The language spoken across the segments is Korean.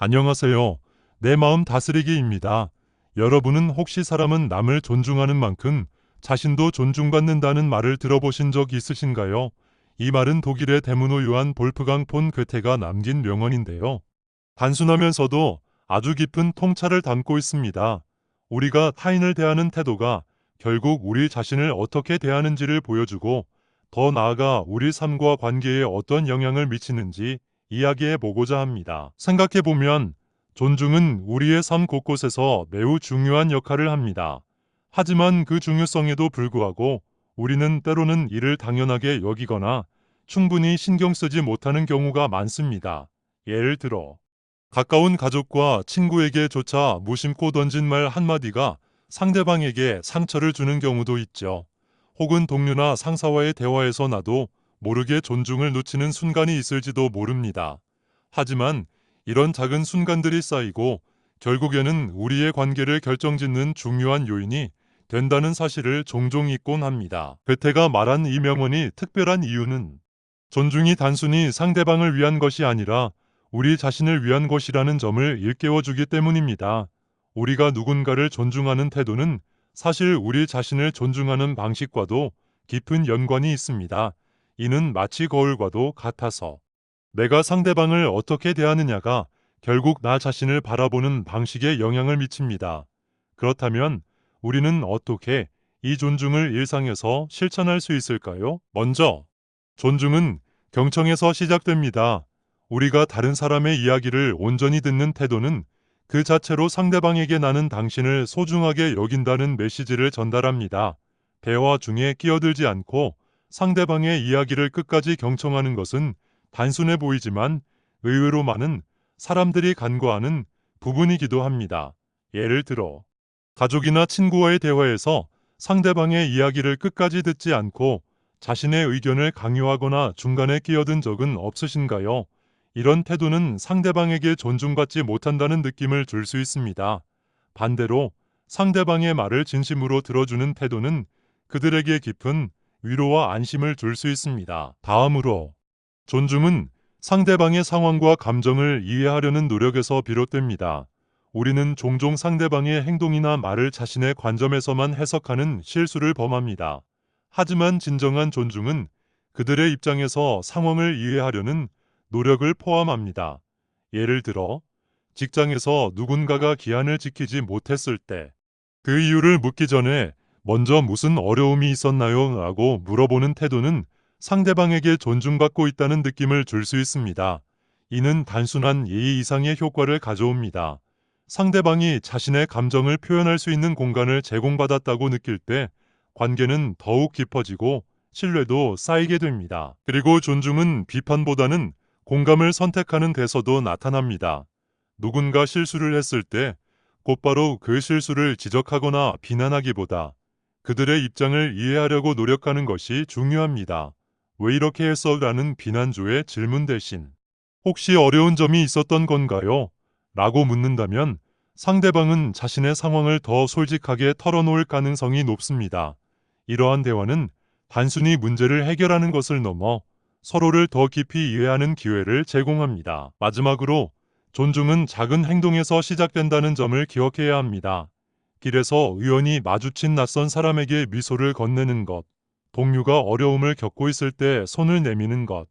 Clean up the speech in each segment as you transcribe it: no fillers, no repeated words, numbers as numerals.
안녕하세요. 내 마음 다스리기입니다. 여러분은 혹시 사람은 남을 존중하는 만큼 자신도 존중받는다는 말을 들어보신 적 있으신가요? 이 말은 독일의 대문호 요한 볼프강 폰 괴테가 남긴 명언인데요. 단순하면서도 아주 깊은 통찰을 담고 있습니다. 우리가 타인을 대하는 태도가 결국 우리 자신을 어떻게 대하는지를 보여주고 더 나아가 우리 삶과 관계에 어떤 영향을 미치는지 이야기해 보고자 합니다. 생각해 보면 존중은 우리의 삶 곳곳에서 매우 중요한 역할을 합니다. 하지만 그 중요성에도 불구하고 우리는 때로는 이를 당연하게 여기거나 충분히 신경 쓰지 못하는 경우가 많습니다. 예를 들어 가까운 가족과 친구에게조차 무심코 던진 말 한마디가 상대방에게 상처를 주는 경우도 있죠. 혹은 동료나 상사와의 대화에서 나도 모르게 존중을 놓치는 순간이 있을지도 모릅니다. 하지만 이런 작은 순간들이 쌓이고 결국에는 우리의 관계를 결정짓는 중요한 요인이 된다는 사실을 종종 잊곤 합니다. 베테가 말한 이 명언이 특별한 이유는 존중이 단순히 상대방을 위한 것이 아니라 우리 자신을 위한 것이라는 점을 일깨워주기 때문입니다. 우리가 누군가를 존중하는 태도는 사실 우리 자신을 존중하는 방식과도 깊은 연관이 있습니다. 이는 마치 거울과도 같아서 내가 상대방을 어떻게 대하느냐가 결국 나 자신을 바라보는 방식에 영향을 미칩니다. 그렇다면 우리는 어떻게 이 존중을 일상에서 실천할 수 있을까요? 먼저 존중은 경청에서 시작됩니다. 우리가 다른 사람의 이야기를 온전히 듣는 태도는 그 자체로 상대방에게 나는 당신을 소중하게 여긴다는 메시지를 전달합니다. 대화 중에 끼어들지 않고 상대방의 이야기를 끝까지 경청하는 것은 단순해 보이지만 의외로 많은 사람들이 간과하는 부분이기도 합니다. 예를 들어 가족이나 친구와의 대화에서 상대방의 이야기를 끝까지 듣지 않고 자신의 의견을 강요하거나 중간에 끼어든 적은 없으신가요? 이런 태도는 상대방에게 존중받지 못한다는 느낌을 줄 수 있습니다. 반대로 상대방의 말을 진심으로 들어주는 태도는 그들에게 깊은 위로와 안심을 줄 수 있습니다. 다음으로 존중은 상대방의 상황과 감정을 이해하려는 노력에서 비롯됩니다. 우리는 종종 상대방의 행동이나 말을 자신의 관점에서만 해석하는 실수를 범합니다. 하지만 진정한 존중은 그들의 입장에서 상황을 이해하려는 노력을 포함합니다. 예를 들어 직장에서 누군가가 기한을 지키지 못했을 때 그 이유를 묻기 전에 먼저 무슨 어려움이 있었나요? 라고 물어보는 태도는 상대방에게 존중받고 있다는 느낌을 줄 수 있습니다. 이는 단순한 예의 이상의 효과를 가져옵니다. 상대방이 자신의 감정을 표현할 수 있는 공간을 제공받았다고 느낄 때 관계는 더욱 깊어지고 신뢰도 쌓이게 됩니다. 그리고 존중은 비판보다는 공감을 선택하는 데서도 나타납니다. 누군가 실수를 했을 때 곧바로 그 실수를 지적하거나 비난하기보다 그들의 입장을 이해하려고 노력하는 것이 중요합니다. 왜 이렇게 했어? 라는 비난조의 질문 대신 혹시 어려운 점이 있었던 건가요? 라고 묻는다면 상대방은 자신의 상황을 더 솔직하게 털어놓을 가능성이 높습니다. 이러한 대화는 단순히 문제를 해결하는 것을 넘어 서로를 더 깊이 이해하는 기회를 제공합니다. 마지막으로 존중은 작은 행동에서 시작된다는 점을 기억해야 합니다. 길에서 우연히 마주친 낯선 사람에게 미소를 건네는 것, 동료가 어려움을 겪고 있을 때 손을 내미는 것,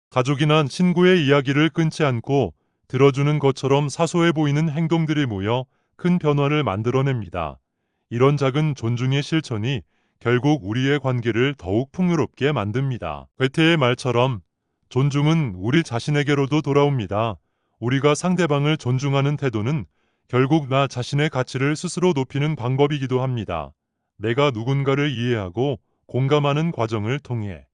가족이나 친구의 이야기를 끊지 않고 들어주는 것처럼 사소해 보이는 행동들이 모여 큰 변화를 만들어냅니다. 이런 작은 존중의 실천이 결국 우리의 관계를 더욱 풍요롭게 만듭니다. 괴테의 말처럼 존중은 우리 자신에게로도 돌아옵니다. 우리가 상대방을 존중하는 태도는 결국 나 자신의 가치를 스스로 높이는 방법이기도 합니다. 내가 누군가를 이해하고 공감하는 과정을 통해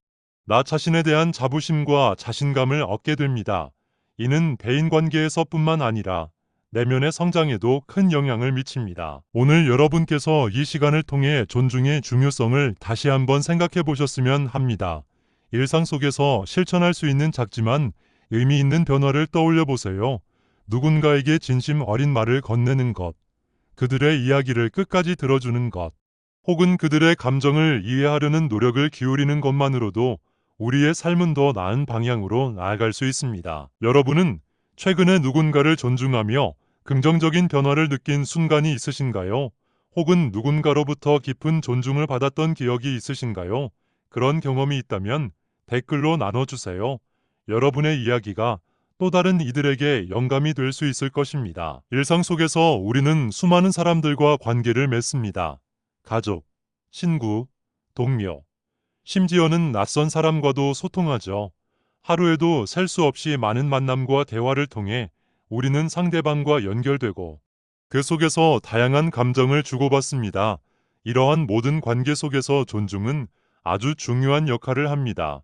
나 자신에 대한 자부심과 자신감을 얻게 됩니다. 이는 대인관계에서뿐만 아니라 내면의 성장에도 큰 영향을 미칩니다. 오늘 여러분께서 이 시간을 통해 존중의 중요성을 다시 한번 생각해 보셨으면 합니다. 일상 속에서 실천할 수 있는 작지만 의미 있는 변화를 떠올려 보세요. 누군가에게 진심 어린 말을 건네는 것, 그들의 이야기를 끝까지 들어주는 것, 혹은 그들의 감정을 이해하려는 노력을 기울이는 것만으로도 우리의 삶은 더 나은 방향으로 나아갈 수 있습니다. 여러분은 최근에 누군가를 존중하며 긍정적인 변화를 느낀 순간이 있으신가요? 혹은 누군가로부터 깊은 존중을 받았던 기억이 있으신가요? 그런 경험이 있다면 댓글로 나눠주세요. 여러분의 이야기가 또 다른 이들에게 영감이 될 수 있을 것입니다. 일상 속에서 우리는 수많은 사람들과 관계를 맺습니다. 가족, 친구, 동료, 심지어는 낯선 사람과도 소통하죠. 하루에도 셀 수 없이 많은 만남과 대화를 통해 우리는 상대방과 연결되고 그 속에서 다양한 감정을 주고받습니다. 이러한 모든 관계 속에서 존중은 아주 중요한 역할을 합니다.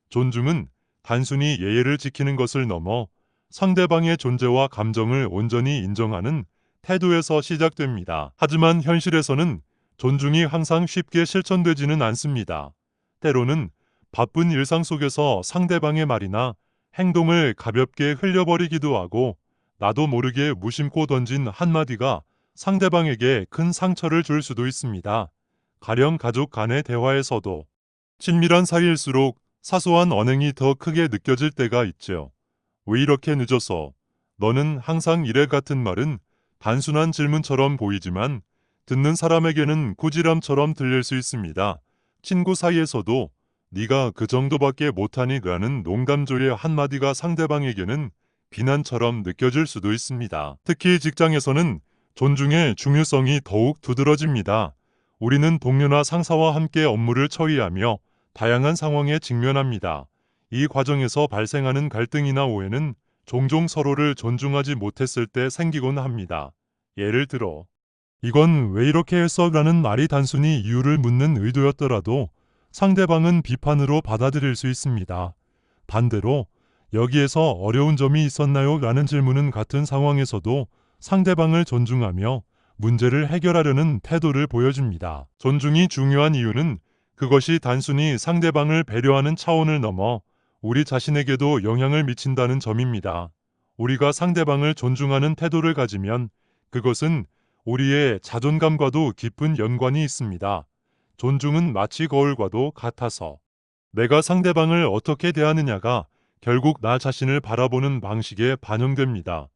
존중은 단순히 예의를 지키는 것을 넘어 상대방의 존재와 감정을 온전히 인정하는 태도에서 시작됩니다. 하지만 현실에서는 존중이 항상 쉽게 실천되지는 않습니다. 때로는 바쁜 일상 속에서 상대방의 말이나 행동을 가볍게 흘려버리기도 하고 나도 모르게 무심코 던진 한마디가 상대방에게 큰 상처를 줄 수도 있습니다. 가령 가족 간의 대화에서도 친밀한 사이일수록 사소한 언행이 더 크게 느껴질 때가 있죠. 왜 이렇게 늦었어? 너는 항상 이래 같은 말은 단순한 질문처럼 보이지만 듣는 사람에게는 꾸지람처럼 들릴 수 있습니다. 친구 사이에서도 네가 그 정도밖에 못하니 라는 농담조의 한마디가 상대방에게는 비난처럼 느껴질 수도 있습니다. 특히 직장에서는 존중의 중요성이 더욱 두드러집니다. 우리는 동료나 상사와 함께 업무를 처리하며 다양한 상황에 직면합니다. 이 과정에서 발생하는 갈등이나 오해는 종종 서로를 존중하지 못했을 때 생기곤 합니다. 예를 들어, 이건 왜 이렇게 했어? 라는 말이 단순히 이유를 묻는 의도였더라도 상대방은 비판으로 받아들일 수 있습니다. 반대로, 여기에서 어려운 점이 있었나요? 라는 질문은 같은 상황에서도 상대방을 존중하며 문제를 해결하려는 태도를 보여줍니다. 존중이 중요한 이유는 그것이 단순히 상대방을 배려하는 차원을 넘어 우리 자신에게도 영향을 미친다는 점입니다. 우리가 상대방을 존중하는 태도를 가지면 그것은 우리의 자존감과도 깊은 연관이 있습니다. 존중은 마치 거울과도 같아서 내가 상대방을 어떻게 대하느냐가 결국 나 자신을 바라보는 방식에 반영됩니다.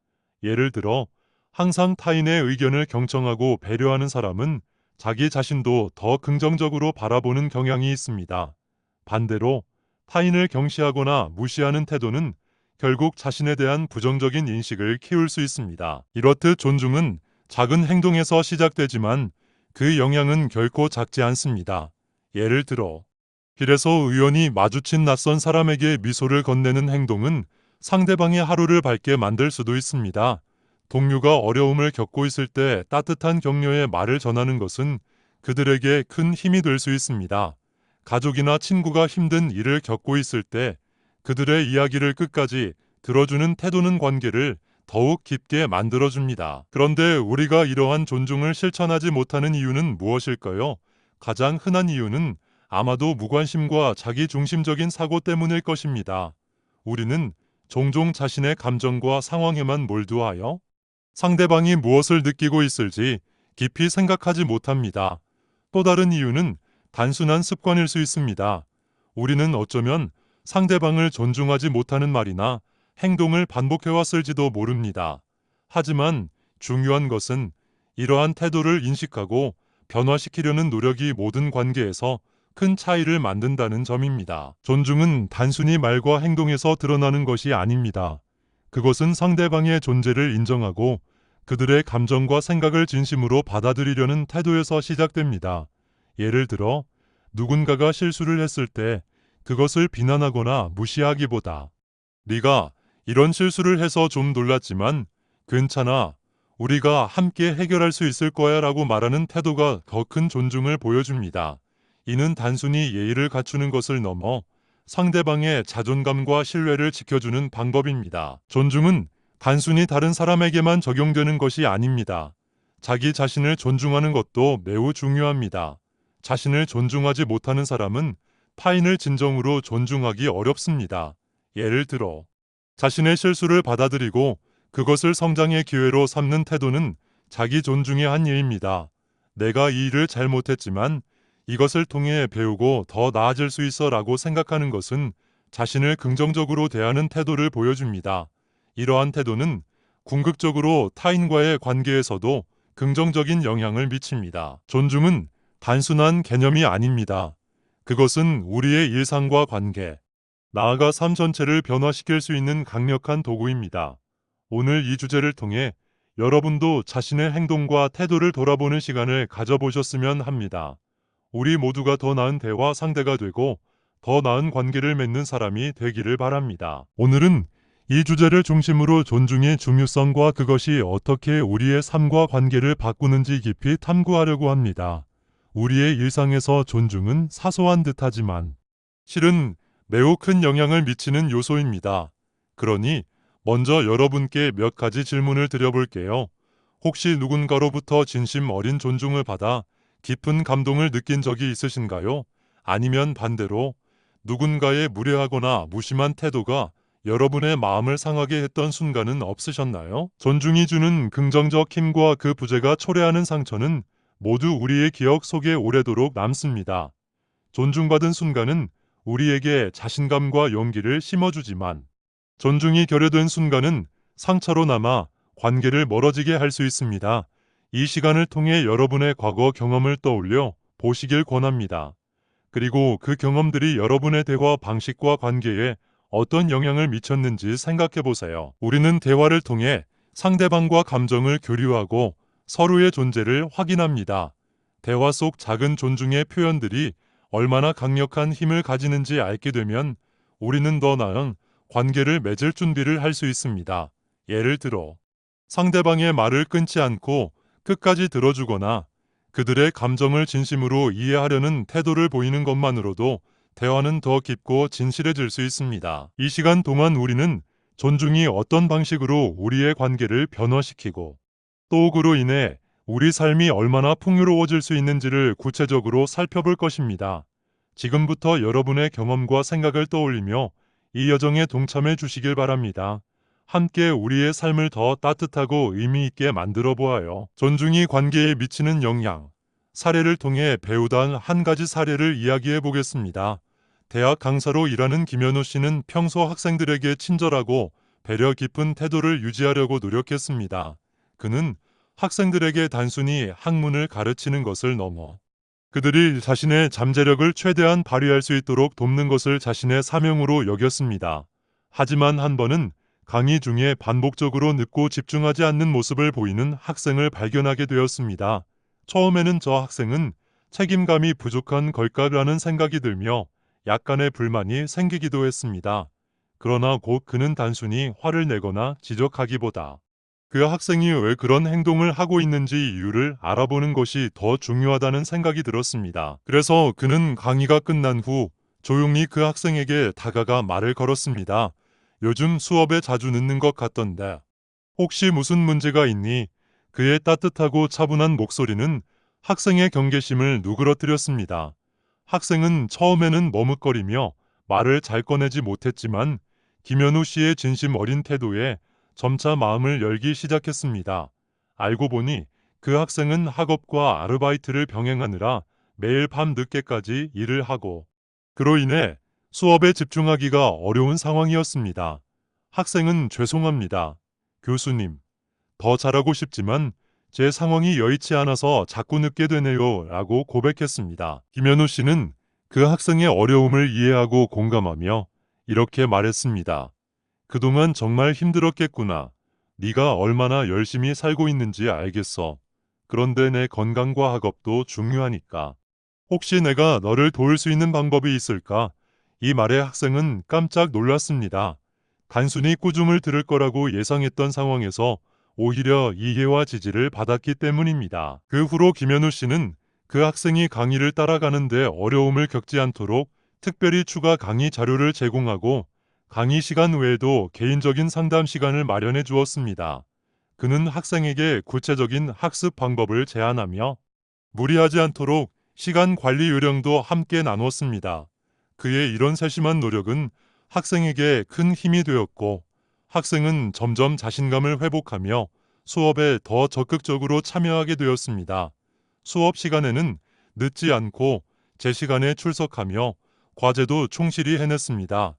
예를 들어 항상 타인의 의견을 경청하고 배려하는 사람은 자기 자신도 더 긍정적으로 바라보는 경향이 있습니다. 반대로 타인을 경시하거나 무시하는 태도는 결국 자신에 대한 부정적인 인식을 키울 수 있습니다. 이렇듯 존중은 작은 행동에서 시작되지만 그 영향은 결코 작지 않습니다. 예를 들어 길에서 우연히 마주친 낯선 사람에게 미소를 건네는 행동은 상대방의 하루를 밝게 만들 수도 있습니다. 동료가 어려움을 겪고 있을 때 따뜻한 격려의 말을 전하는 것은 그들에게 큰 힘이 될 수 있습니다. 가족이나 친구가 힘든 일을 겪고 있을 때 그들의 이야기를 끝까지 들어주는 태도는 관계를 더욱 깊게 만들어줍니다. 그런데 우리가 이러한 존중을 실천하지 못하는 이유는 무엇일까요? 가장 흔한 이유는 아마도 무관심과 자기중심적인 사고 때문일 것입니다. 우리는 종종 자신의 감정과 상황에만 몰두하여 상대방이 무엇을 느끼고 있을지 깊이 생각하지 못합니다. 또 다른 이유는 단순한 습관일 수 있습니다. 우리는 어쩌면 상대방을 존중하지 못하는 말이나 행동을 반복해왔을지도 모릅니다. 하지만 중요한 것은 이러한 태도를 인식하고 변화시키려는 노력이 모든 관계에서 큰 차이를 만든다는 점입니다. 존중은 단순히 말과 행동에서 드러나는 것이 아닙니다. 그것은 상대방의 존재를 인정하고 그들의 감정과 생각을 진심으로 받아들이려는 태도에서 시작됩니다. 예를 들어 누군가가 실수를 했을 때 그것을 비난하거나 무시하기보다 네가 이런 실수를 해서 좀 놀랐지만 괜찮아. 우리가 함께 해결할 수 있을 거야 라고 말하는 태도가 더 큰 존중을 보여줍니다. 이는 단순히 예의를 갖추는 것을 넘어 상대방의 자존감과 신뢰를 지켜주는 방법입니다. 존중은 단순히 다른 사람에게만 적용되는 것이 아닙니다. 자기 자신을 존중하는 것도 매우 중요합니다. 자신을 존중하지 못하는 사람은 타인을 진정으로 존중하기 어렵습니다. 예를 들어 자신의 실수를 받아들이고 그것을 성장의 기회로 삼는 태도는 자기 존중의 한 예입니다. 내가 이 일을 잘못했지만 이것을 통해 배우고 더 나아질 수 있어 라고 생각하는 것은 자신을 긍정적으로 대하는 태도를 보여줍니다. 이러한 태도는 궁극적으로 타인과의 관계에서도 긍정적인 영향을 미칩니다. 존중은 단순한 개념이 아닙니다. 그것은 우리의 일상과 관계, 나아가 삶 전체를 변화시킬 수 있는 강력한 도구입니다. 오늘 이 주제를 통해 여러분도 자신의 행동과 태도를 돌아보는 시간을 가져보셨으면 합니다. 우리 모두가 더 나은 대화 상대가 되고 더 나은 관계를 맺는 사람이 되기를 바랍니다. 오늘은 이 주제를 중심으로 존중의 중요성과 그것이 어떻게 우리의 삶과 관계를 바꾸는지 깊이 탐구하려고 합니다. 우리의 일상에서 존중은 사소한 듯하지만 실은 매우 큰 영향을 미치는 요소입니다. 그러니 먼저 여러분께 몇 가지 질문을 드려볼게요. 혹시 누군가로부터 진심 어린 존중을 받아 깊은 감동을 느낀 적이 있으신가요? 아니면 반대로 누군가의 무례하거나 무심한 태도가 여러분의 마음을 상하게 했던 순간은 없으셨나요? 존중이 주는 긍정적 힘과 그 부재가 초래하는 상처는 모두 우리의 기억 속에 오래도록 남습니다. 존중받은 순간은 우리에게 자신감과 용기를 심어주지만 존중이 결여된 순간은 상처로 남아 관계를 멀어지게 할 수 있습니다. 이 시간을 통해 여러분의 과거 경험을 떠올려 보시길 권합니다. 그리고 그 경험들이 여러분의 대화 방식과 관계에 어떤 영향을 미쳤는지 생각해 보세요. 우리는 대화를 통해 상대방과 감정을 교류하고 서로의 존재를 확인합니다. 대화 속 작은 존중의 표현들이 얼마나 강력한 힘을 가지는지 알게 되면 우리는 더 나은 관계를 맺을 준비를 할 수 있습니다. 예를 들어 상대방의 말을 끊지 않고 끝까지 들어주거나 그들의 감정을 진심으로 이해하려는 태도를 보이는 것만으로도 대화는 더 깊고 진실해질 수 있습니다. 이 시간 동안 우리는 존중이 어떤 방식으로 우리의 관계를 변화시키고 또 그로 인해 우리 삶이 얼마나 풍요로워질 수 있는지를 구체적으로 살펴볼 것입니다. 지금부터 여러분의 경험과 생각을 떠올리며 이 여정에 동참해 주시길 바랍니다. 함께 우리의 삶을 더 따뜻하고 의미 있게 만들어 보아요. 존중이 관계에 미치는 영향. 사례를 통해 배우다 한 가지 사례를 이야기해 보겠습니다. 대학 강사로 일하는 김현우 씨는 평소 학생들에게 친절하고 배려 깊은 태도를 유지하려고 노력했습니다. 그는 학생들에게 단순히 학문을 가르치는 것을 넘어 그들이 자신의 잠재력을 최대한 발휘할 수 있도록 돕는 것을 자신의 사명으로 여겼습니다. 하지만 한 번은 강의 중에 반복적으로 늦고 집중하지 않는 모습을 보이는 학생을 발견하게 되었습니다. 처음에는 저 학생은 책임감이 부족한 걸까라는 생각이 들며 약간의 불만이 생기기도 했습니다. 그러나 곧 그는 단순히 화를 내거나 지적하기보다 그 학생이 왜 그런 행동을 하고 있는지 이유를 알아보는 것이 더 중요하다는 생각이 들었습니다. 그래서 그는 강의가 끝난 후 조용히 그 학생에게 다가가 말을 걸었습니다. 요즘 수업에 자주 늦는 것 같던데 혹시 무슨 문제가 있니? 그의 따뜻하고 차분한 목소리는 학생의 경계심을 누그러뜨렸습니다. 학생은 처음에는 머뭇거리며 말을 잘 꺼내지 못했지만 김현우 씨의 진심 어린 태도에 점차 마음을 열기 시작했습니다. 알고 보니 그 학생은 학업과 아르바이트를 병행하느라 매일 밤 늦게까지 일을 하고 그로 인해 수업에 집중하기가 어려운 상황이었습니다. 학생은 죄송합니다. 교수님, 더 잘하고 싶지만 제 상황이 여의치 않아서 자꾸 늦게 되네요 라고 고백했습니다. 김현우 씨는 그 학생의 어려움을 이해하고 공감하며 이렇게 말했습니다. 그동안 정말 힘들었겠구나. 네가 얼마나 열심히 살고 있는지 알겠어. 그런데 내 건강과 학업도 중요하니까. 혹시 내가 너를 도울 수 있는 방법이 있을까? 이 말에 학생은 깜짝 놀랐습니다. 단순히 꾸중을 들을 거라고 예상했던 상황에서 오히려 이해와 지지를 받았기 때문입니다. 그 후로 김현우 씨는 그 학생이 강의를 따라가는데 어려움을 겪지 않도록 특별히 추가 강의 자료를 제공하고 강의 시간 외에도 개인적인 상담 시간을 마련해 주었습니다. 그는 학생에게 구체적인 학습 방법을 제안하며 무리하지 않도록 시간 관리 요령도 함께 나눴습니다. 그의 이런 세심한 노력은 학생에게 큰 힘이 되었고 학생은 점점 자신감을 회복하며 수업에 더 적극적으로 참여하게 되었습니다. 수업 시간에는 늦지 않고 제 시간에 출석하며 과제도 충실히 해냈습니다.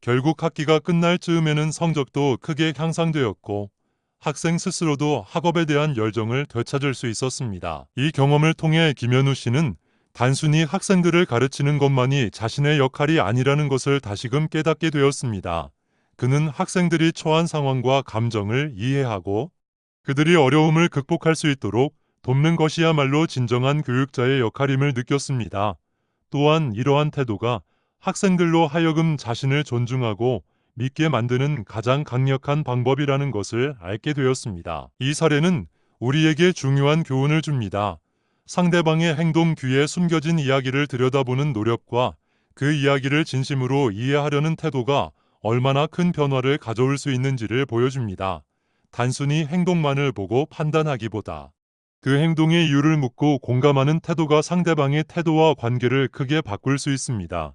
결국 학기가 끝날 즈음에는 성적도 크게 향상되었고 학생 스스로도 학업에 대한 열정을 되찾을 수 있었습니다. 이 경험을 통해 김현우 씨는 단순히 학생들을 가르치는 것만이 자신의 역할이 아니라는 것을 다시금 깨닫게 되었습니다. 그는 학생들이 처한 상황과 감정을 이해하고 그들이 어려움을 극복할 수 있도록 돕는 것이야말로 진정한 교육자의 역할임을 느꼈습니다. 또한 이러한 태도가 학생들로 하여금 자신을 존중하고 믿게 만드는 가장 강력한 방법이라는 것을 알게 되었습니다. 이 사례는 우리에게 중요한 교훈을 줍니다. 상대방의 행동 뒤에 숨겨진 이야기를 들여다보는 노력과 그 이야기를 진심으로 이해하려는 태도가 얼마나 큰 변화를 가져올 수 있는지를 보여줍니다. 단순히 행동만을 보고 판단하기보다 그 행동의 이유를 묻고 공감하는 태도가 상대방의 태도와 관계를 크게 바꿀 수 있습니다.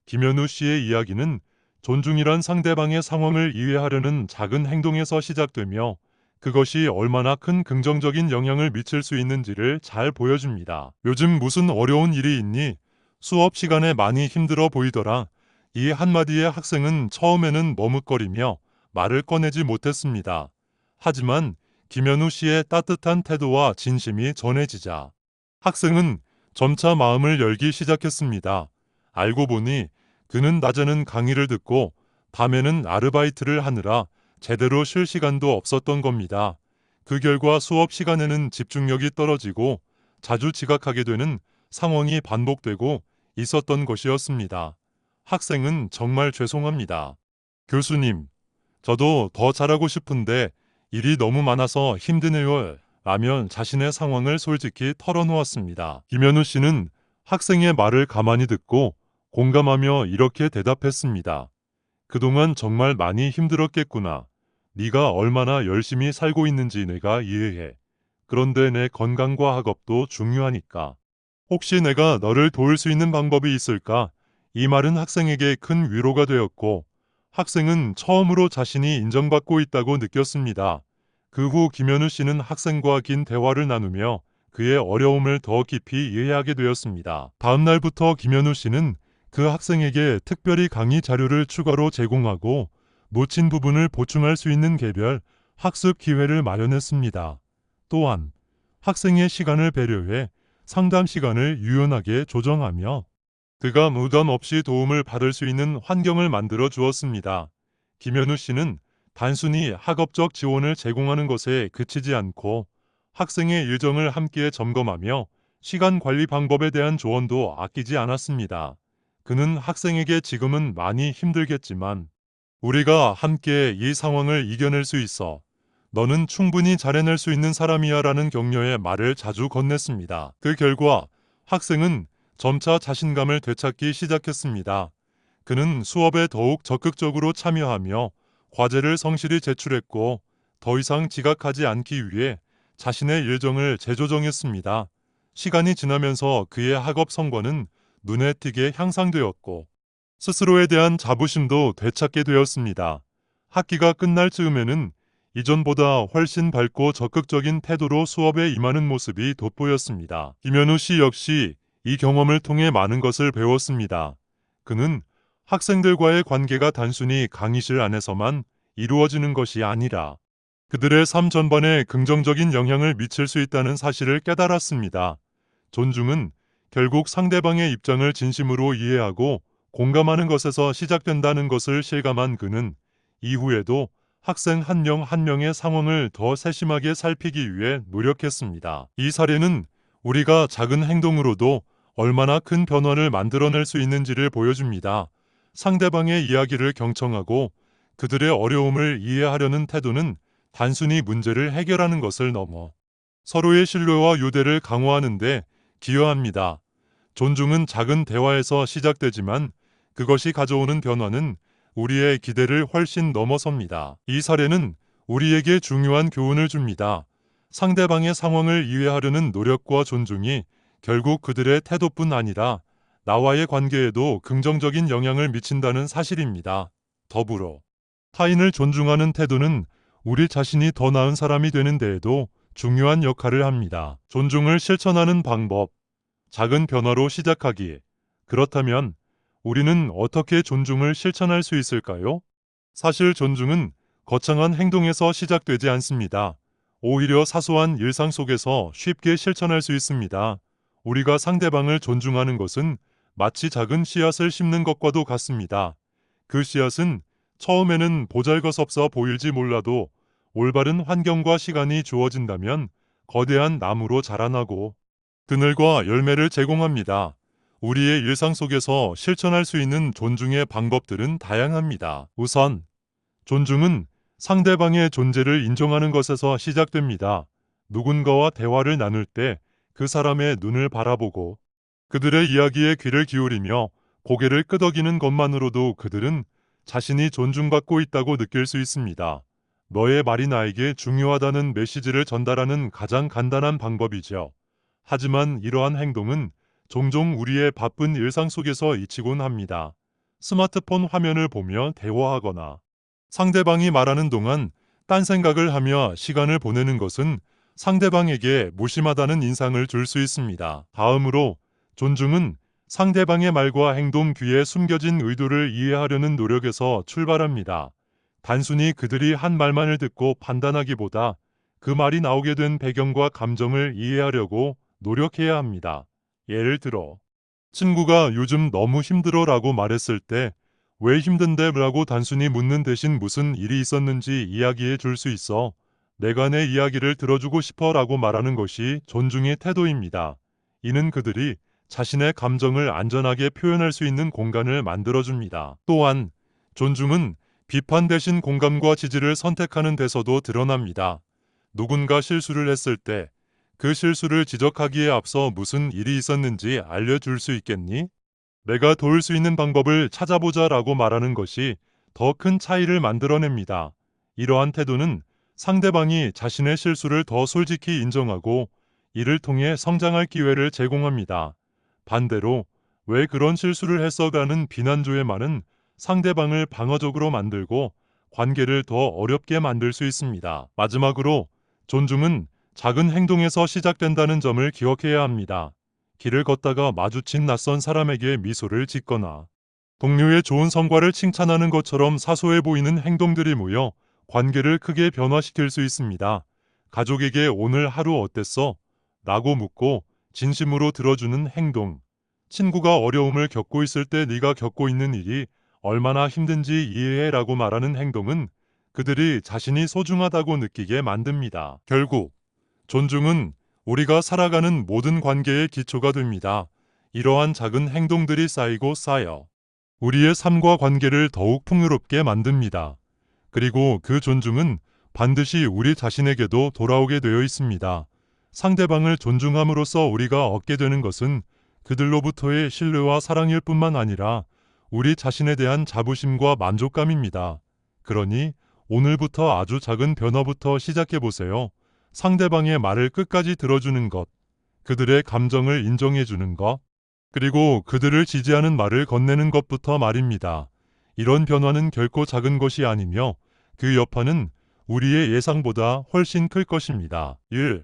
김현우 씨의 이야기는 존중이란 상대방의 상황을 이해하려는 작은 행동에서 시작되며 그것이 얼마나 큰 긍정적인 영향을 미칠 수 있는지를 잘 보여줍니다. 요즘 무슨 어려운 일이 있니? 수업 시간에 많이 힘들어 보이더라. 이 한마디에 학생은 처음에는 머뭇거리며 말을 꺼내지 못했습니다. 하지만 김현우 씨의 따뜻한 태도와 진심이 전해지자 학생은 점차 마음을 열기 시작했습니다. 알고 보니 그는 낮에는 강의를 듣고 밤에는 아르바이트를 하느라 제대로 쉴 시간도 없었던 겁니다. 그 결과 수업 시간에는 집중력이 떨어지고 자주 지각하게 되는 상황이 반복되고 있었던 것이었습니다. 학생은 정말 죄송합니다. 교수님, 저도 더 잘하고 싶은데 일이 너무 많아서 힘드네요. 라며 자신의 상황을 솔직히 털어놓았습니다. 김현우 씨는 학생의 말을 가만히 듣고 공감하며 이렇게 대답했습니다. 그동안 정말 많이 힘들었겠구나. 네가 얼마나 열심히 살고 있는지 내가 이해해. 그런데 내 건강과 학업도 중요하니까. 혹시 내가 너를 도울 수 있는 방법이 있을까? 이 말은 학생에게 큰 위로가 되었고 학생은 처음으로 자신이 인정받고 있다고 느꼈습니다. 그 후 김현우 씨는 학생과 긴 대화를 나누며 그의 어려움을 더 깊이 이해하게 되었습니다. 다음 날부터 김현우 씨는 그 학생에게 특별히 강의 자료를 추가로 제공하고 놓친 부분을 보충할 수 있는 개별 학습 기회를 마련했습니다. 또한 학생의 시간을 배려해 상담 시간을 유연하게 조정하며 그가 부담 없이 도움을 받을 수 있는 환경을 만들어 주었습니다. 김현우 씨는 단순히 학업적 지원을 제공하는 것에 그치지 않고 학생의 일정을 함께 점검하며 시간 관리 방법에 대한 조언도 아끼지 않았습니다. 그는 학생에게 지금은 많이 힘들겠지만 우리가 함께 이 상황을 이겨낼 수 있어. 너는 충분히 잘해낼 수 있는 사람이야 라는 격려의 말을 자주 건넸습니다. 그 결과 학생은 점차 자신감을 되찾기 시작했습니다. 그는 수업에 더욱 적극적으로 참여하며 과제를 성실히 제출했고 더 이상 지각하지 않기 위해 자신의 일정을 재조정했습니다. 시간이 지나면서 그의 학업 성과는 눈에 띄게 향상되었고 스스로에 대한 자부심도 되찾게 되었습니다. 학기가 끝날 즈음에는 이전보다 훨씬 밝고 적극적인 태도로 수업에 임하는 모습이 돋보였습니다. 김현우 씨 역시 이 경험을 통해 많은 것을 배웠습니다. 그는 학생들과의 관계가 단순히 강의실 안에서만 이루어지는 것이 아니라 그들의 삶 전반에 긍정적인 영향을 미칠 수 있다는 사실을 깨달았습니다. 존중은 결국 상대방의 입장을 진심으로 이해하고 공감하는 것에서 시작된다는 것을 실감한 그는 이후에도 학생 한 명 한 명의 상황을 더 세심하게 살피기 위해 노력했습니다. 이 사례는 우리가 작은 행동으로도 얼마나 큰 변화를 만들어낼 수 있는지를 보여줍니다. 상대방의 이야기를 경청하고 그들의 어려움을 이해하려는 태도는 단순히 문제를 해결하는 것을 넘어 서로의 신뢰와 유대를 강화하는 데 기여합니다. 존중은 작은 대화에서 시작되지만 그것이 가져오는 변화는 우리의 기대를 훨씬 넘어섭니다. 이 사례는 우리에게 중요한 교훈을 줍니다. 상대방의 상황을 이해하려는 노력과 존중이 결국 그들의 태도뿐 아니라 나와의 관계에도 긍정적인 영향을 미친다는 사실입니다. 더불어 타인을 존중하는 태도는 우리 자신이 더 나은 사람이 되는 데에도 중요한 역할을 합니다. 존중을 실천하는 방법, 작은 변화로 시작하기. 그렇다면 우리는 어떻게 존중을 실천할 수 있을까요? 사실 존중은 거창한 행동에서 시작되지 않습니다. 오히려 사소한 일상 속에서 쉽게 실천할 수 있습니다. 우리가 상대방을 존중하는 것은 마치 작은 씨앗을 심는 것과도 같습니다. 그 씨앗은 처음에는 보잘것없어 보일지 몰라도 올바른 환경과 시간이 주어진다면 거대한 나무로 자라나고 그늘과 열매를 제공합니다. 우리의 일상 속에서 실천할 수 있는 존중의 방법들은 다양합니다. 우선, 존중은 상대방의 존재를 인정하는 것에서 시작됩니다. 누군가와 대화를 나눌 때 그 사람의 눈을 바라보고 그들의 이야기에 귀를 기울이며 고개를 끄덕이는 것만으로도 그들은 자신이 존중받고 있다고 느낄 수 있습니다. 너의 말이 나에게 중요하다는 메시지를 전달하는 가장 간단한 방법이죠. 하지만 이러한 행동은 종종 우리의 바쁜 일상 속에서 잊히곤 합니다. 스마트폰 화면을 보며 대화하거나 상대방이 말하는 동안 딴 생각을 하며 시간을 보내는 것은 상대방에게 무심하다는 인상을 줄 수 있습니다. 다음으로 존중은 상대방의 말과 행동 뒤에 숨겨진 의도를 이해하려는 노력에서 출발합니다. 단순히 그들이 한 말만을 듣고 판단하기보다 그 말이 나오게 된 배경과 감정을 이해하려고 노력해야 합니다. 예를 들어, 친구가 요즘 너무 힘들어라고 말했을 때 왜 힘든데? 라고 단순히 묻는 대신 무슨 일이 있었는지 이야기해 줄 수 있어 내가 내 이야기를 들어주고 싶어 라고 말하는 것이 존중의 태도입니다. 이는 그들이 자신의 감정을 안전하게 표현할 수 있는 공간을 만들어줍니다. 또한 존중은 비판 대신 공감과 지지를 선택하는 데서도 드러납니다. 누군가 실수를 했을 때 그 실수를 지적하기에 앞서 무슨 일이 있었는지 알려줄 수 있겠니? 내가 도울 수 있는 방법을 찾아보자 라고 말하는 것이 더 큰 차이를 만들어냅니다. 이러한 태도는 상대방이 자신의 실수를 더 솔직히 인정하고 이를 통해 성장할 기회를 제공합니다. 반대로 왜 그런 실수를 했어라는 비난조의 말은 상대방을 방어적으로 만들고 관계를 더 어렵게 만들 수 있습니다. 마지막으로 존중은 작은 행동에서 시작된다는 점을 기억해야 합니다. 길을 걷다가 마주친 낯선 사람에게 미소를 짓거나 동료의 좋은 성과를 칭찬하는 것처럼 사소해 보이는 행동들이 모여 관계를 크게 변화시킬 수 있습니다. 가족에게 오늘 하루 어땠어? 라고 묻고 진심으로 들어주는 행동. 친구가 어려움을 겪고 있을 때 네가 겪고 있는 일이 얼마나 힘든지 이해해 라고 말하는 행동은 그들이 자신이 소중하다고 느끼게 만듭니다. 결국 존중은 우리가 살아가는 모든 관계의 기초가 됩니다. 이러한 작은 행동들이 쌓이고 쌓여 우리의 삶과 관계를 더욱 풍요롭게 만듭니다. 그리고 그 존중은 반드시 우리 자신에게도 돌아오게 되어 있습니다. 상대방을 존중함으로써 우리가 얻게 되는 것은 그들로부터의 신뢰와 사랑일 뿐만 아니라 우리 자신에 대한 자부심과 만족감입니다. 그러니 오늘부터 아주 작은 변화부터 시작해 보세요. 상대방의 말을 끝까지 들어주는 것, 그들의 감정을 인정해 주는 것, 그리고 그들을 지지하는 말을 건네는 것부터 말입니다. 이런 변화는 결코 작은 것이 아니며 그 여파는 우리의 예상보다 훨씬 클 것입니다. 1.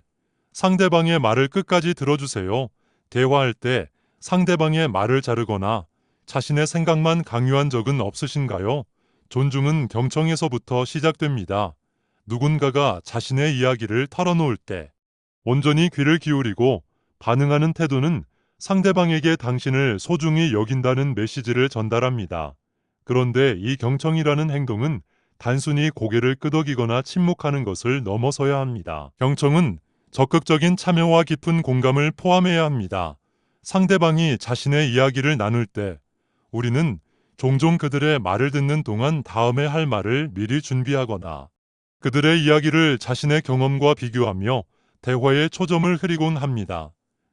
상대방의 말을 끝까지 들어주세요. 대화할 때 상대방의 말을 자르거나 자신의 생각만 강요한 적은 없으신가요? 존중은 경청에서부터 시작됩니다. 누군가가 자신의 이야기를 털어놓을 때 온전히 귀를 기울이고 반응하는 태도는 상대방에게 당신을 소중히 여긴다는 메시지를 전달합니다. 그런데 이 경청이라는 행동은 단순히 고개를 끄덕이거나 침묵하는 것을 넘어서야 합니다. 경청은 적극적인 참여와 깊은 공감을 포함해야 합니다. 상대방이 자신의 이야기를 나눌 때 우리는 종종 그들의 말을 듣는 동안 다음에 할 말을 미리 준비하거나 그들의 이야기를 자신의 경험과 비교하며 대화에 초점을 흐리곤 합니다.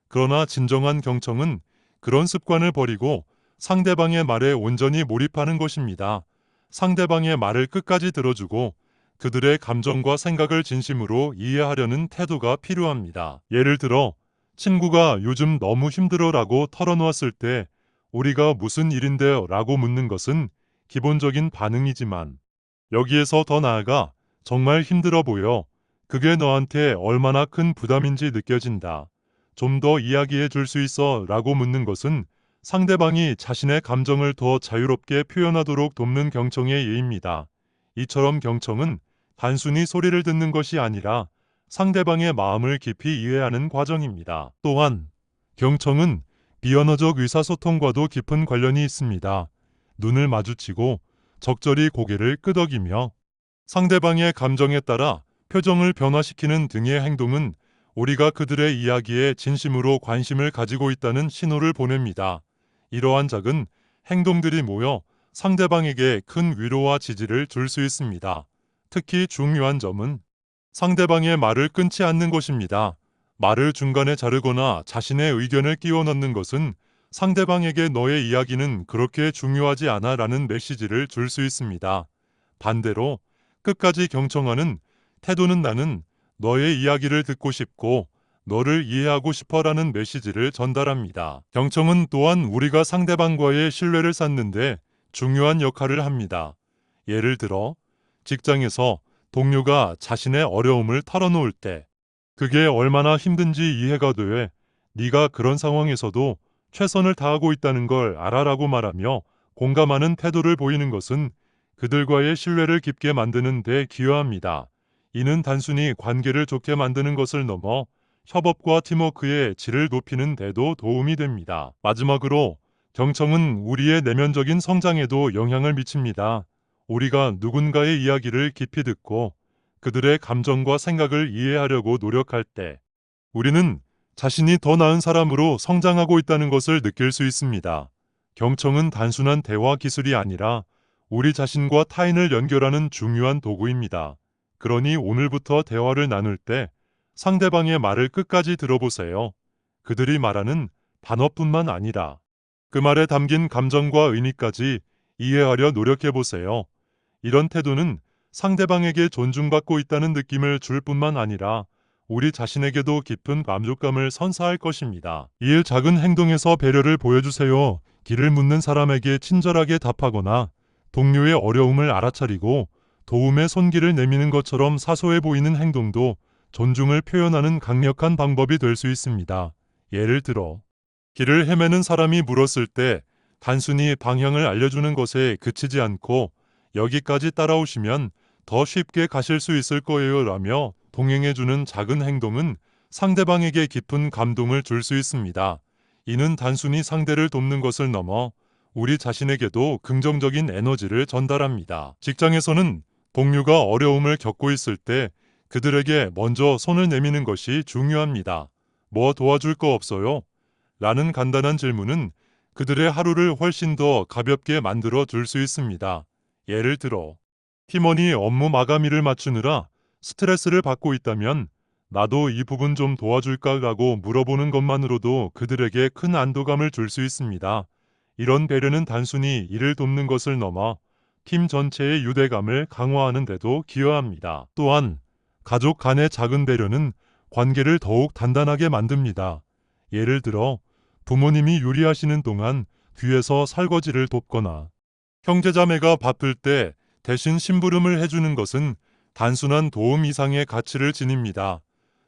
그러나 진정한 경청은 그런 습관을 버리고 상대방의 말에 온전히 몰입하는 것입니다. 상대방의 말을 끝까지 들어주고 그들의 감정과 생각을 진심으로 이해하려는 태도가 필요합니다. 예를 들어 친구가 요즘 너무 힘들어라고 털어놓았을 때 우리가 무슨 일인데요? 라고 묻는 것은 기본적인 반응이지만 여기에서 더 나아가 정말 힘들어 보여. 그게 너한테 얼마나 큰 부담인지 느껴진다. 좀 더 이야기해 줄 수 있어? 라고 묻는 것은 상대방이 자신의 감정을 더 자유롭게 표현하도록 돕는 경청의 예입니다. 이처럼 경청은 단순히 소리를 듣는 것이 아니라 상대방의 마음을 깊이 이해하는 과정입니다. 또한 경청은 비언어적 의사소통과도 깊은 관련이 있습니다. 눈을 마주치고 적절히 고개를 끄덕이며 상대방의 감정에 따라 표정을 변화시키는 등의 행동은 우리가 그들의 이야기에 진심으로 관심을 가지고 있다는 신호를 보냅니다. 이러한 작은 행동들이 모여 상대방에게 큰 위로와 지지를 줄 수 있습니다. 특히 중요한 점은 상대방의 말을 끊지 않는 것입니다. 말을 중간에 자르거나 자신의 의견을 끼워 넣는 것은 상대방에게 너의 이야기는 그렇게 중요하지 않아 라는 메시지를 줄 수 있습니다. 반대로 끝까지 경청하는 태도는 나는 너의 이야기를 듣고 싶고 너를 이해하고 싶어 라는 메시지를 전달합니다. 경청은 또한 우리가 상대방과의 신뢰를 쌓는데 중요한 역할을 합니다. 예를 들어 직장에서 동료가 자신의 어려움을 털어놓을 때 그게 얼마나 힘든지 이해가 돼 네가 그런 상황에서도 최선을 다하고 있다는 걸 알아라고 말하며 공감하는 태도를 보이는 것은 그들과의 신뢰를 깊게 만드는 데 기여합니다. 이는 단순히 관계를 좋게 만드는 것을 넘어 협업과 팀워크의 질을 높이는 데도 도움이 됩니다. 마지막으로 경청은 우리의 내면적인 성장에도 영향을 미칩니다. 우리가 누군가의 이야기를 깊이 듣고 그들의 감정과 생각을 이해하려고 노력할 때 우리는 자신이 더 나은 사람으로 성장하고 있다는 것을 느낄 수 있습니다. 경청은 단순한 대화 기술이 아니라 우리 자신과 타인을 연결하는 중요한 도구입니다. 그러니 오늘부터 대화를 나눌 때 상대방의 말을 끝까지 들어보세요. 그들이 말하는 단어뿐만 아니라 그 말에 담긴 감정과 의미까지 이해하려 노력해보세요. 이런 태도는 상대방에게 존중받고 있다는 느낌을 줄 뿐만 아니라 우리 자신에게도 깊은 만족감을 선사할 것입니다. 이 작은 행동에서 배려를 보여주세요. 길을 묻는 사람에게 친절하게 답하거나 동료의 어려움을 알아차리고 도움의 손길을 내미는 것처럼 사소해 보이는 행동도 존중을 표현하는 강력한 방법이 될 수 있습니다. 예를 들어 길을 헤매는 사람이 물었을 때 단순히 방향을 알려주는 것에 그치지 않고 여기까지 따라오시면 더 쉽게 가실 수 있을 거예요 라며 동행해주는 작은 행동은 상대방에게 깊은 감동을 줄 수 있습니다. 이는 단순히 상대를 돕는 것을 넘어 우리 자신에게도 긍정적인 에너지를 전달합니다. 직장에서는 동료가 어려움을 겪고 있을 때 그들에게 먼저 손을 내미는 것이 중요합니다. 뭐 도와줄 거 없어요? 라는 간단한 질문은 그들의 하루를 훨씬 더 가볍게 만들어 줄 수 있습니다. 예를 들어 팀원이 업무 마감일을 맞추느라 스트레스를 받고 있다면 나도 이 부분 좀 도와줄까 라고 물어보는 것만으로도 그들에게 큰 안도감을 줄 수 있습니다. 이런 배려는 단순히 일을 돕는 것을 넘어 팀 전체의 유대감을 강화하는 데도 기여합니다. 또한 가족 간의 작은 배려는 관계를 더욱 단단하게 만듭니다. 예를 들어 부모님이 요리하시는 동안 뒤에서 설거지를 돕거나 형제자매가 바쁠 때 대신 심부름을 해주는 것은 단순한 도움 이상의 가치를 지닙니다.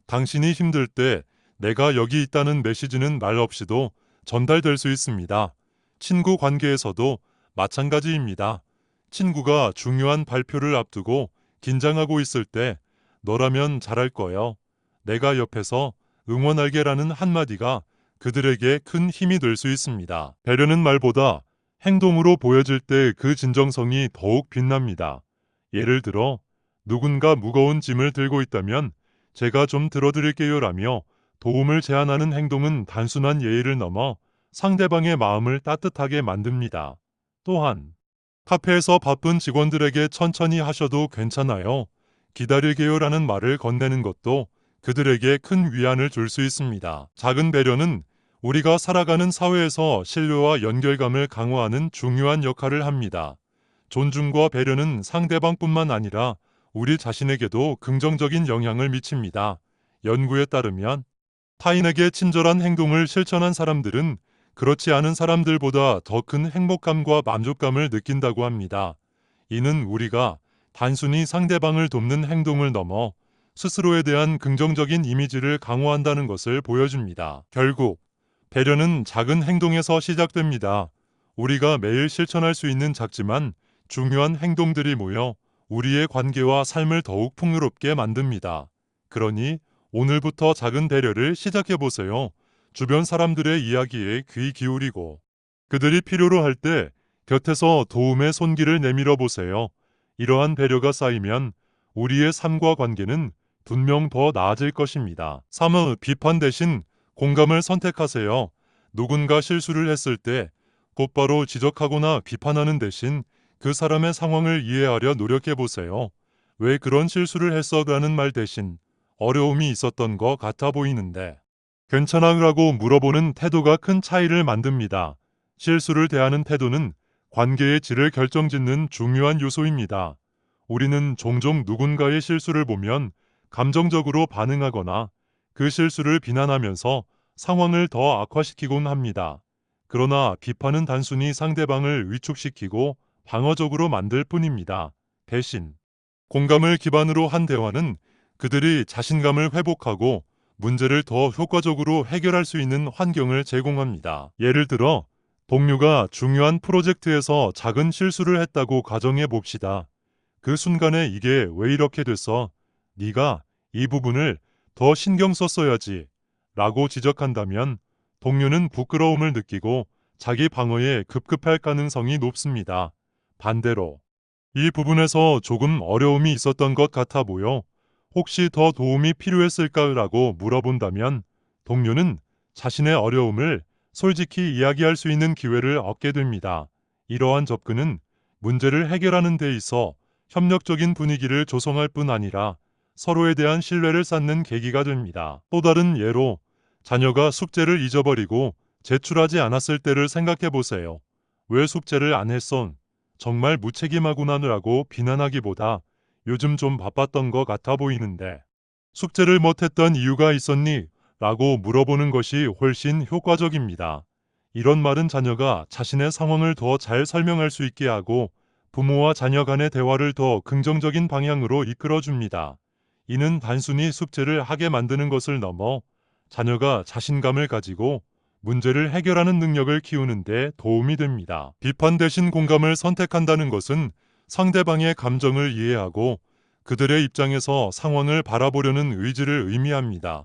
당신이 힘들 때 내가 여기 있다는 메시지는 말 없이도 전달될 수 있습니다. 친구 관계에서도 마찬가지입니다. 친구가 중요한 발표를 앞두고 긴장하고 있을 때 너라면 잘할 거요. 내가 옆에서 응원할게라는 한마디가 그들에게 큰 힘이 될 수 있습니다. 배려는 말보다 행동으로 보여질 때 그 진정성이 더욱 빛납니다. 예를 들어 누군가 무거운 짐을 들고 있다면 제가 좀 들어드릴게요 라며 도움을 제안하는 행동은 단순한 예의를 넘어 상대방의 마음을 따뜻하게 만듭니다. 또한 카페에서 바쁜 직원들에게 천천히 하셔도 괜찮아요. 기다릴게요 라는 말을 건네는 것도 그들에게 큰 위안을 줄 수 있습니다. 작은 배려는 우리가 살아가는 사회에서 신뢰와 연결감을 강화하는 중요한 역할을 합니다. 존중과 배려는 상대방뿐만 아니라 우리 자신에게도 긍정적인 영향을 미칩니다. 연구에 따르면 타인에게 친절한 행동을 실천한 사람들은 그렇지 않은 사람들보다 더 큰 행복감과 만족감을 느낀다고 합니다. 이는 우리가 단순히 상대방을 돕는 행동을 넘어 스스로에 대한 긍정적인 이미지를 강화한다는 것을 보여줍니다. 결국 배려는 작은 행동에서 시작됩니다. 우리가 매일 실천할 수 있는 작지만 중요한 행동들이 모여 우리의 관계와 삶을 더욱 풍요롭게 만듭니다. 그러니 오늘부터 작은 배려를 시작해 보세요. 주변 사람들의 이야기에 귀 기울이고 그들이 필요로 할 때 곁에서 도움의 손길을 내밀어 보세요. 이러한 배려가 쌓이면 우리의 삶과 관계는 분명 더 나아질 것입니다. 3. 비판 대신 공감을 선택하세요. 누군가 실수를 했을 때 곧바로 지적하거나 비판하는 대신 그 사람의 상황을 이해하려 노력해 보세요. 왜 그런 실수를 했어? 라는 말 대신 어려움이 있었던 것 같아 보이는데 괜찮아? 라고 물어보는 태도가 큰 차이를 만듭니다. 실수를 대하는 태도는 관계의 질을 결정짓는 중요한 요소입니다. 우리는 종종 누군가의 실수를 보면 감정적으로 반응하거나 그 실수를 비난하면서 상황을 더 악화시키곤 합니다. 그러나 비판은 단순히 상대방을 위축시키고 방어적으로 만들 뿐입니다. 대신 공감을 기반으로 한 대화는 그들이 자신감을 회복하고 문제를 더 효과적으로 해결할 수 있는 환경을 제공합니다. 예를 들어 동료가 중요한 프로젝트에서 작은 실수를 했다고 가정해 봅시다. 그 순간에 이게 왜 이렇게 됐어? 네가 이 부분을 더 신경 썼어야지 라고 지적한다면 동료는 부끄러움을 느끼고 자기 방어에 급급할 가능성이 높습니다. 반대로 이 부분에서 조금 어려움이 있었던 것 같아 보여 혹시 더 도움이 필요했을까라고 물어본다면 동료는 자신의 어려움을 솔직히 이야기할 수 있는 기회를 얻게 됩니다. 이러한 접근은 문제를 해결하는 데 있어 협력적인 분위기를 조성할 뿐 아니라 서로에 대한 신뢰를 쌓는 계기가 됩니다. 또 다른 예로 자녀가 숙제를 잊어버리고 제출하지 않았을 때를 생각해 보세요. 왜 숙제를 안 했어? 정말 무책임하구나라고 비난하기보다 요즘 좀 바빴던 것 같아 보이는데 숙제를 못했던 이유가 있었니? 라고 물어보는 것이 훨씬 효과적입니다. 이런 말은 자녀가 자신의 상황을 더 잘 설명할 수 있게 하고 부모와 자녀 간의 대화를 더 긍정적인 방향으로 이끌어줍니다. 이는 단순히 숙제를 하게 만드는 것을 넘어 자녀가 자신감을 가지고 문제를 해결하는 능력을 키우는 데 도움이 됩니다. 비판 대신 공감을 선택한다는 것은 상대방의 감정을 이해하고 그들의 입장에서 상황을 바라보려는 의지를 의미합니다.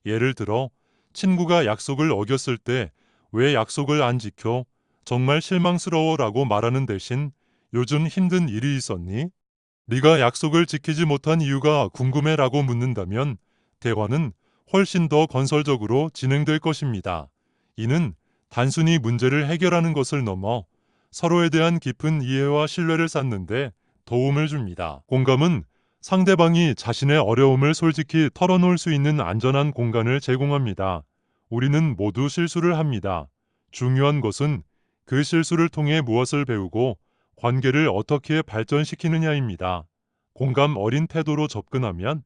예를 들어 친구가 약속을 어겼을 때 왜 약속을 안 지켜? 정말 실망스러워 라고 말하는 대신 요즘 힘든 일이 있었니? 네가 약속을 지키지 못한 이유가 궁금해 라고 묻는다면 대화는 훨씬 더 건설적으로 진행될 것입니다. 이는 단순히 문제를 해결하는 것을 넘어 서로에 대한 깊은 이해와 신뢰를 쌓는데 도움을 줍니다. 공감은 상대방이 자신의 어려움을 솔직히 털어놓을 수 있는 안전한 공간을 제공합니다. 우리는 모두 실수를 합니다. 중요한 것은 그 실수를 통해 무엇을 배우고 관계를 어떻게 발전시키느냐입니다. 공감 어린 태도로 접근하면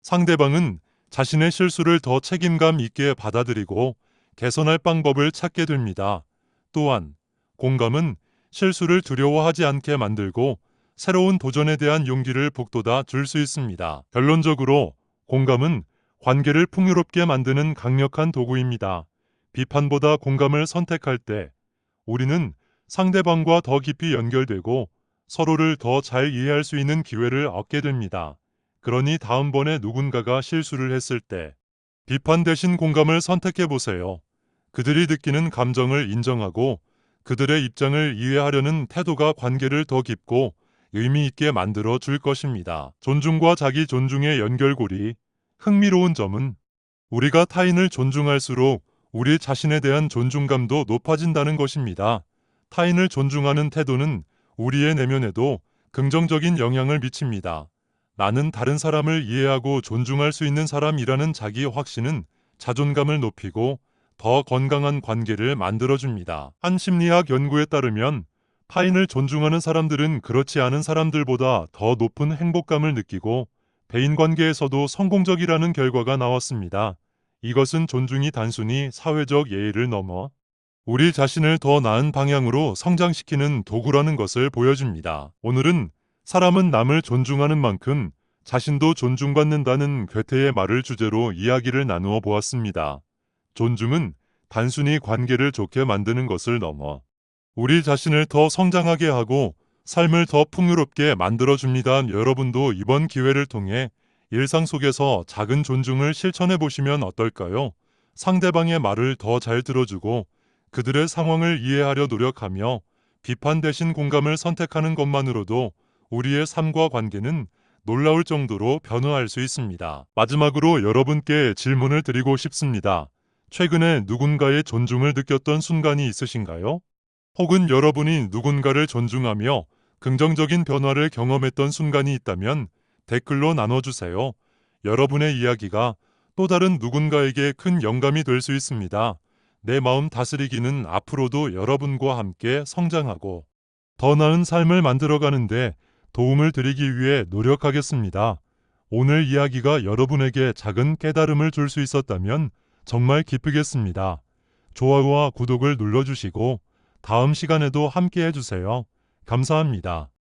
상대방은 자신의 실수를 더 책임감 있게 받아들이고 개선할 방법을 찾게 됩니다. 또한 공감은 실수를 두려워하지 않게 만들고 새로운 도전에 대한 용기를 북돋아 줄 수 있습니다. 결론적으로 공감은 관계를 풍요롭게 만드는 강력한 도구입니다. 비판보다 공감을 선택할 때 우리는 상대방과 더 깊이 연결되고 서로를 더 잘 이해할 수 있는 기회를 얻게 됩니다. 그러니 다음번에 누군가가 실수를 했을 때 비판 대신 공감을 선택해 보세요. 그들이 느끼는 감정을 인정하고 그들의 입장을 이해하려는 태도가 관계를 더 깊고 의미 있게 만들어 줄 것입니다. 존중과 자기 존중의 연결고리. 흥미로운 점은 우리가 타인을 존중할수록 우리 자신에 대한 존중감도 높아진다는 것입니다. 타인을 존중하는 태도는 우리의 내면에도 긍정적인 영향을 미칩니다. 나는 다른 사람을 이해하고 존중할 수 있는 사람이라는 자기 확신은 자존감을 높이고 더 건강한 관계를 만들어줍니다. 한 심리학 연구에 따르면 타인을 존중하는 사람들은 그렇지 않은 사람들보다 더 높은 행복감을 느끼고 대인관계에서도 성공적이라는 결과가 나왔습니다. 이것은 존중이 단순히 사회적 예의를 넘어 우리 자신을 더 나은 방향으로 성장시키는 도구라는 것을 보여줍니다. 오늘은 사람은 남을 존중하는 만큼 자신도 존중받는다는 괴테의 말을 주제로 이야기를 나누어 보았습니다. 존중은 단순히 관계를 좋게 만드는 것을 넘어 우리 자신을 더 성장하게 하고 삶을 더 풍요롭게 만들어줍니다. 여러분도 이번 기회를 통해 일상 속에서 작은 존중을 실천해 보시면 어떨까요? 상대방의 말을 더 잘 들어주고 그들의 상황을 이해하려 노력하며 비판 대신 공감을 선택하는 것만으로도 우리의 삶과 관계는 놀라울 정도로 변화할 수 있습니다. 마지막으로 여러분께 질문을 드리고 싶습니다. 최근에 누군가의 존중을 느꼈던 순간이 있으신가요? 혹은 여러분이 누군가를 존중하며 긍정적인 변화를 경험했던 순간이 있다면 댓글로 나눠주세요. 여러분의 이야기가 또 다른 누군가에게 큰 영감이 될 수 있습니다. 내 마음 다스리기는 앞으로도 여러분과 함께 성장하고 더 나은 삶을 만들어가는데 도움을 드리기 위해 노력하겠습니다. 오늘 이야기가 여러분에게 작은 깨달음을 줄 수 있었다면 정말 기쁘겠습니다. 좋아요와 구독을 눌러주시고 다음 시간에도 함께 해주세요. 감사합니다.